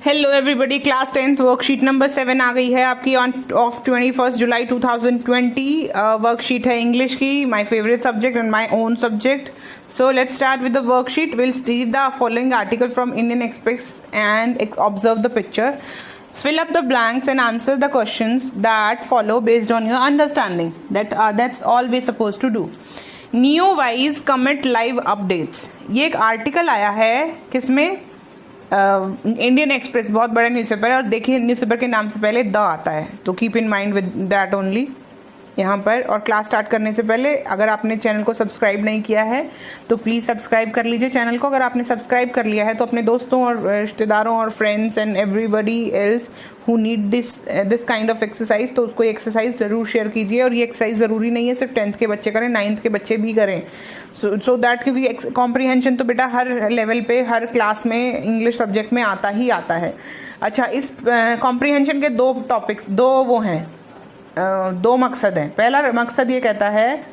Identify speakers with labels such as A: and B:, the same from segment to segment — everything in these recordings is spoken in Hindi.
A: Hello everybody, class 10th worksheet number 7 आ गई है आपकी ऑन ऑफ 21 जुलाई 2020। वर्कशीट है इंग्लिश की, my favourite subject and my own subject. So let's start with the worksheet. Will read the following article from Indian express and observe the picture. Fill up the blanks and answer the questions that follow based on your understanding. That's all we're supposed to do. Neowise commit live updates. ये एक आर्टिकल आया है किसमें? इंडियन एक्सप्रेस, बहुत बड़ा न्यूज़पेपर है। और देखिए न्यूज़पेपर के नाम से पहले द आता है, तो keep in mind with that only यहाँ पर। और क्लास स्टार्ट करने से पहले अगर आपने चैनल को सब्सक्राइब नहीं किया है तो प्लीज़ सब्सक्राइब कर लीजिए चैनल को। अगर आपने सब्सक्राइब कर लिया है तो अपने दोस्तों और रिश्तेदारों और friends and everybody else who need this kind of exercise, तो उसको एक्सरसाइज ज़रूर शेयर कीजिए। और ये एक्सरसाइज ज़रूरी नहीं है सिर्फ 10th के बच्चे करें, 9th के बच्चे भी करें। सो दैट, क्योंकि कॉम्प्रीहेंशन तो बेटा हर लेवल पे हर क्लास में इंग्लिश सब्जेक्ट में आता ही आता है। अच्छा, इस कॉम्प्रीहेंशन के दो टॉपिक्स, दो मकसद हैं। पहला मकसद ये कहता है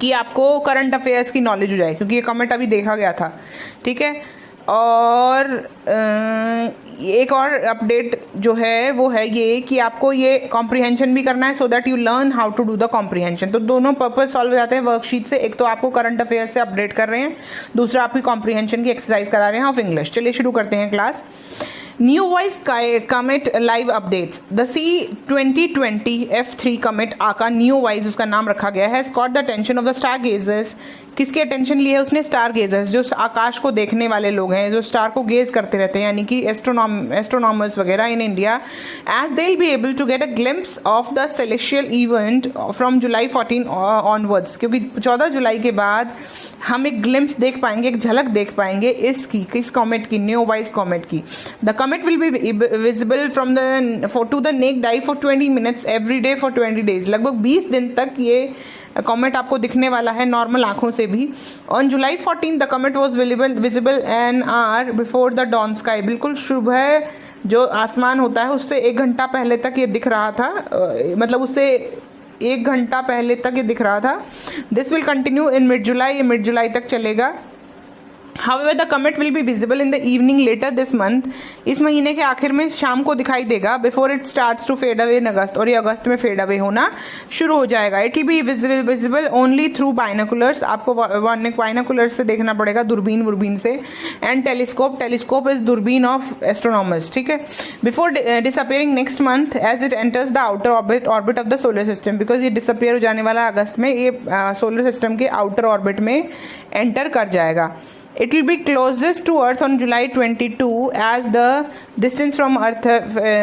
A: कि आपको करंट अफेयर्स की नॉलेज हो जाए, क्योंकि ये कमेंट अभी देखा गया था, ठीक है। और एक और अपडेट जो है वो है ये कि आपको ये कॉम्प्रीहेंशन भी करना है, so that you learn how to do the comprehension. तो दोनों पर्पस सॉल्व हो जाते हैं वर्कशीट से। एक तो आपको करंट अफेयर्स से अपडेट कर रहे हैं, दूसरा आपकी कॉम्प्रीहेंशन की एक्सरसाइज करा रहे हैं ऑफ इंग्लिश। चलिए शुरू करते हैं class. Neowise commit live updates. The C2020 F3 commit आका Neowise उसका नाम रखा गया है, has caught the attention of the stargazers. किसकी अटेंशन ली है उसने? स्टार गेजर्स, जो आकाश को देखने वाले लोग हैं, जो स्टार को गेज करते रहते हैं, यानी कि एस्ट्रोनॉमर्स वगैरह in India, as they will be able to get a glimpse of the celestial event from July 14 onwards. क्योंकि 14 जुलाई के बाद हम एक ग्लिम्प्स देख पाएंगे, एक झलक देख पाएंगे किस कॉमेट की, न्यूवाइज कॉमेट की। The comet will be visible from to the naked eye for 20 minutes every day for 20 days. लगभग 20 दिन तक ये कॉमेट आपको दिखने वाला है नॉर्मल आंखों से भी। On July 14 the comet was visible an hour before the dawn sky. बिल्कुल सुबह जो आसमान होता है उससे 1 घंटा पहले तक ये दिख रहा था, मतलब उससे 1 घंटा पहले तक ये दिख रहा था। This will continue in mid July, ये मिड जुलाई तक चलेगा। However, the comet will be visible in the evening later this month. इस महीने के आखिर में शाम को दिखाई देगा, before it starts to fade away in August, और ये अगस्त में फेड अवे होना शुरू हो जाएगा। It will be visible only through binoculars. आपको बाइनोकुलर्स से देखना पड़ेगा, दूरबीन से। And telescope is दूरबीन of astronomers, ठीक है। Before disappearing next month as it enters the outer orbit of the solar system, because ये disappear हो जाने वाला अगस्त में, ये सोलर सिस्टम के आउटर ऑर्बिट में एंटर कर जाएगा। It will be closest to Earth on July 22 as the distance from Earth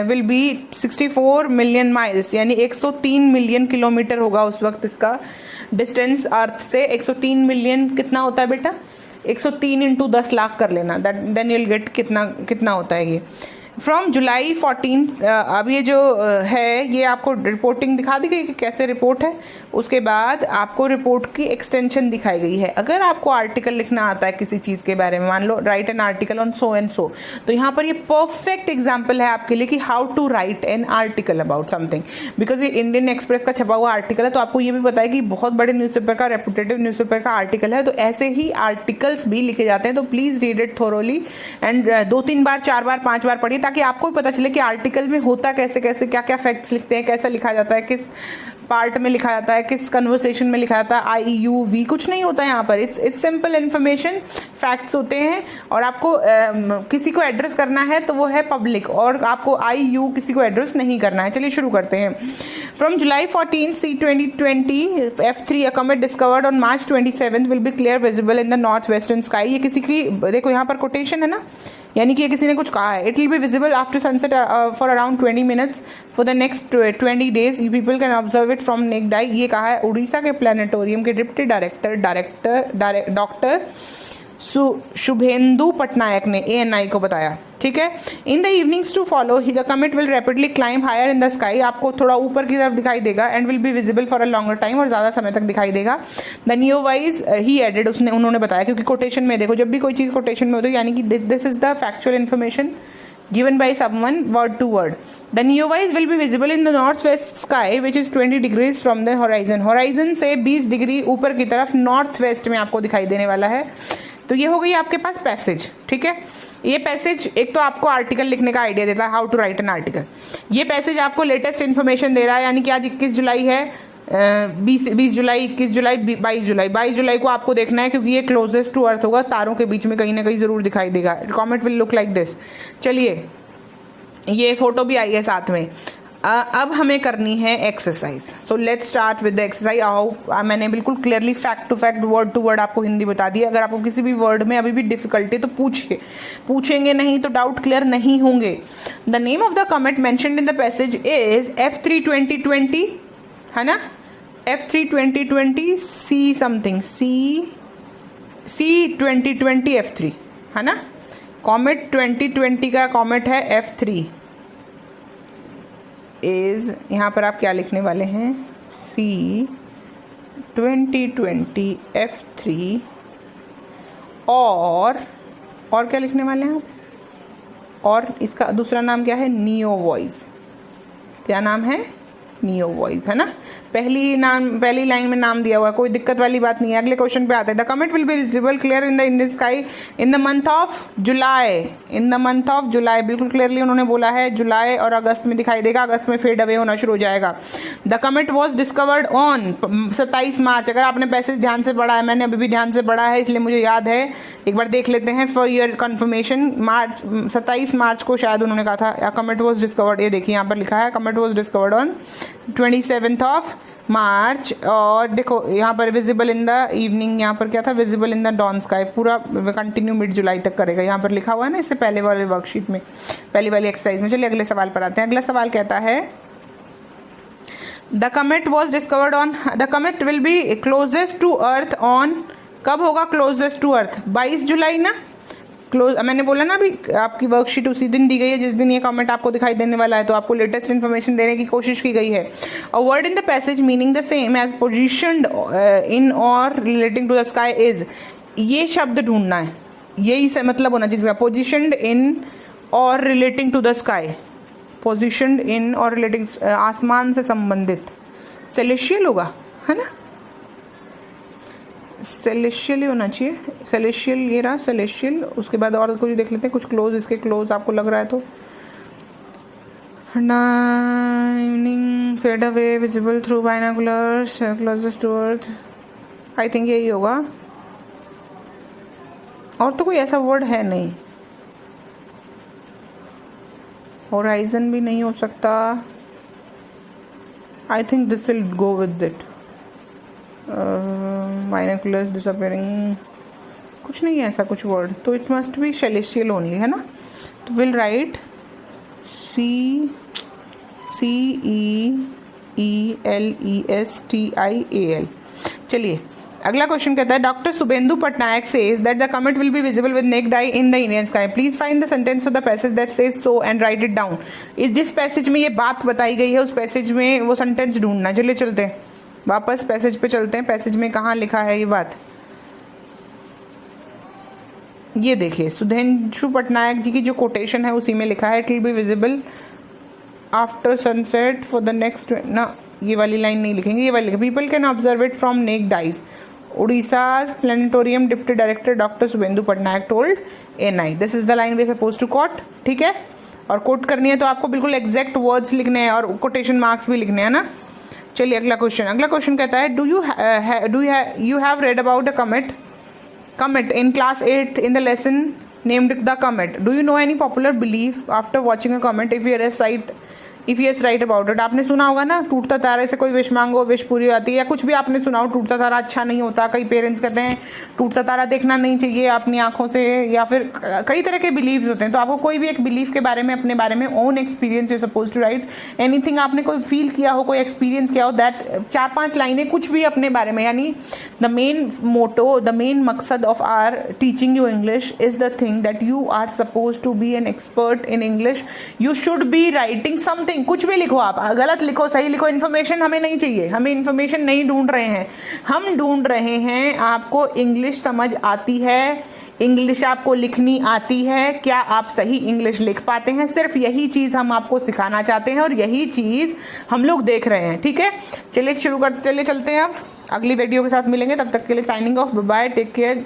A: will be 64 million miles, यानी 103 मिलियन किलोमीटर होगा उस वक्त इसका डिस्टेंस अर्थ से। 103 मिलियन कितना होता है बेटा? 103 इंटू 10 लाख कर लेना, देन यूल गेट कितना होता है ये। फ्रॉम जुलाई 14 अब ये जो है ये आपको रिपोर्टिंग दिखा दी गई कि कैसे रिपोर्ट है। उसके बाद आपको रिपोर्ट की एक्सटेंशन दिखाई गई है। अगर आपको आर्टिकल लिखना आता है किसी चीज़ के बारे में, मान लो write an article on so and so, तो यहाँ पर ये परफेक्ट एग्जाम्पल है आपके लिए कि how to write an article about something. Because ये इंडियन एक्सप्रेस का छपा हुआ आर्टिकल है, तो आपको ये भी पता है कि बहुत बड़े न्यूज़पेपर का, रेपुटेटिव न्यूज़पेपर का आर्टिकल है, तो ऐसे ही आर्टिकल्स भी लिखे जाते हैं। तो please read it thoroughly and 2-3 बार 4 बार 5 बार पढ़िए, ताकि आपको भी पता चले कि आर्टिकल में होता कैसे, क्या क्या फैक्ट्स लिखते हैं, कैसा लिखा जाता है, किस पार्ट में लिखा जाता है, किस कन्वर्सेशन में लिखा जाता है। IUV कुछ नहीं होता है यहाँ पर, इट्स सिंपल इन्फॉर्मेशन, फैक्ट्स होते हैं। और आपको किसी को एड्रेस करना है तो वो है पब्लिक, और आपको IU किसी को एड्रेस नहीं करना है। चलिए शुरू करते हैं। From July 14 C2020 F3 comet discovered on March 27 will be clear visible in the north western sky. ये किसी की, देखो यहाँ पर कोटेशन है ना, यानी कि ये किसी ने कुछ कहा है। It will be visible after sunset for around 20 minutes for the next 20 days. You people can observe it from necked आई। ये कहा है उड़ीसा के प्लानिटोरियम के डिप्टी डॉक्टर शुभेंदु पटनायक ने ANI को बताया, ठीक है। In the evenings to follow the comet will rapidly climb higher in the sky. आपको थोड़ा ऊपर की तरफ दिखाई देगा and will be visible for a longer time, और ज्यादा समय तक दिखाई देगा। द न्यूवाइज ही एडेड, उन्होंने बताया, क्योंकि कोटेशन में देखो, जब भी कोई चीज कोटेशन में होती है यानी कि this is the factual information given by someone word to word. The neowise will be visible in the northwest sky which is 20 degrees from the horizon. Horizon से 20 डिग्री ऊपर की तरफ नॉर्थ वेस्ट में आपको दिखाई देने वाला है। तो ये हो गई आपके पास पैसेज, ठीक है। ये पैसेज एक तो आपको आर्टिकल लिखने का आइडिया देता है, how to write an article. ये पैसेज आपको लेटेस्ट इन्फॉर्मेशन दे रहा है, यानी कि आज 21 जुलाई है, 20 जुलाई, 21 जुलाई, 22 जुलाई को आपको देखना है, क्योंकि ये क्लोजेस्ट टू अर्थ होगा, तारों के बीच में कहीं ना कहीं जरूर दिखाई देगा। Comet will look like this. चलिए, ये फोटो भी आई है साथ में। अब हमें करनी है exercise. So let's start with the exercise. आओ, मैंने बिल्कुल clearly fact to fact, word to word आपको हिंदी बता दी। अगर आपको किसी भी वर्ड में अभी भी डिफिकल्टी तो पूछेंगे नहीं तो डाउट क्लियर नहीं होंगे। The name of the comet mentioned in the passage is F3 2020, है ना, F3 2020 C something, C 2020 F3, है ना। कॉमेट 2020 का कॉमेट है F3 इज, यहाँ पर आप क्या लिखने वाले हैं, C 2020 F3, और क्या लिखने वाले हैं आप, और इसका दूसरा नाम क्या है, नियो वॉइस। क्या नाम है, नियो वॉइस, है ना। पहली लाइन में नाम दिया हुआ है, कोई दिक्कत वाली बात नहीं है। अगले क्वेश्चन पे आते हैं। The comet will be visible clear in the Indian sky in the month of July, in the month of July, बिल्कुल क्लियरली उन्होंने बोला है जुलाई और अगस्त में दिखाई देगा, अगस्त में फेड अवे होना शुरू हो जाएगा। The comet was discovered on 27 मार्च। अगर आपने पैसेज ध्यान से पढ़ा है, मैंने अभी भी ध्यान से पढ़ा है इसलिए मुझे याद है, एक बार देख लेते हैं फॉर योर कन्फर्मेशन। 27 मार्च को शायद उन्होंने कहा था कमेट वॉज डिस्कवर्ड। ये देखिए यहाँ पर लिखा है comet was discovered on 27 of March. और देखो यहाँ पर विजिबल इन द इवनिंग, यहाँ पर क्या था, visible in the dawn sky, पूरा कंटिन्यू मिड जुलाई तक करेगा, यहाँ पर लिखा हुआ है ना, इससे पहले वाले वर्कशीट में, पहली वाली एक्सरसाइज में। चलिए अगले सवाल पर आते हैं। अगला सवाल कहता है the comet was discovered on, the comet will be closest to earth on, कब होगा क्लोजेस्ट टू अर्थ, 22 जुलाई ना। क्लोज, मैंने बोला ना अभी, आपकी वर्कशीट उसी दिन दी गई है जिस दिन ये कमेंट आपको दिखाई देने वाला है, तो आपको लेटेस्ट इन्फॉर्मेशन देने की कोशिश की गई है। A word in the passage meaning the same as positioned in और relating to the sky is, ये शब्द ढूंढना है, यही से मतलब होना चाहिए, पोजिशन्ड इन और relating to the sky, पोजिशन्ड in और रिलेटिंग, आसमान से संबंधित, सेलेशियल होगा, है ना, सेलेशियल ही होना चाहिए, सेलेशियल, ये रहा सेलेशियल। उसके बाद और कुछ देख लेते हैं, कुछ क्लोज, इसके क्लोज आपको लग रहा है तो, evening, fade away, visible through binoculars, closest to earth, I think यही होगा, और तो कोई ऐसा वर्ड है नहीं। होराइजन भी नहीं हो सकता, I think this will go with it. Binoculars, disappearing, कुछ नहीं है ऐसा कुछ वर्ड, तो it must be celestial only, है ना। तो विल राइट CEELESTIAL। चलिए अगला क्वेश्चन कहता है doctor Shubhendu Patnaik says that the comet will be visible with naked eye in the Indian sky, please find the sentence of the passage that says so and write it down. इस जिस पैसेज में ये बात बताई गई है उस पैसेज में वो सेंटेंस ढूंढना। चलिए चलते हैं वापस पैसेज पे चलते हैं। पैसेज में कहाँ लिखा है ये बात, ये देखिए सुधेंशु पटनायक जी की जो कोटेशन है उसी में लिखा है it will be visible after sunset for the next ना, ये वाली लाइन नहीं लिखेंगे, ये वाली people can observe it from naked eyes, Orissa planetarium deputy director doctor Shubhendu Patnaik told NI। This is the line we suppose to quote, ठीक है। और कोट करनी है तो आपको बिल्कुल एग्जैक्ट वर्ड्स लिखने हैं और कोटेशन मार्क्स भी लिखने हैं ना। चलिए अगला क्वेश्चन कहता है do you have read about the comet in class 8th in the lesson named the comet. Do you know any popular belief after watching a comet? If yes, write about it. आपने सुना होगा ना, टूटता तारे से कोई विश मांगो विश पूरी होती है, या कुछ भी आपने सुना हो, टूटता तारा अच्छा नहीं होता, कई पेरेंट्स कहते हैं टूटता तारा देखना नहीं चाहिए अपनी आंखों से, या फिर कई तरह के बिलीव्स होते हैं। तो आपको कोई भी एक बिलीफ के बारे में, अपने बारे में own experience you suppose to write anything, आपने कोई फील किया हो, कोई एक्सपीरियंस किया हो, दैट 4-5 लाइनें कुछ भी अपने बारे में। यानी the main motto, the main मकसद of our teaching you English is the thing that you are suppose to be an expert in English. You should be writing something, कुछ भी लिखो, आप गलत लिखो सही लिखो, इन्फॉर्मेशन हमें नहीं चाहिए, हमें इन्फॉर्मेशन नहीं ढूंढ रहे हैं, हम ढूंढ रहे हैं आपको इंग्लिश समझ आती है, इंग्लिश आपको लिखनी आती है, क्या आप सही इंग्लिश लिख पाते हैं, सिर्फ यही चीज हम आपको सिखाना चाहते हैं और यही चीज हम लोग देख रहे हैं, ठीक है। चलिए चलते हैं, अब अगली वीडियो के साथ मिलेंगे, तब तक के लिए signing off, bye, take care.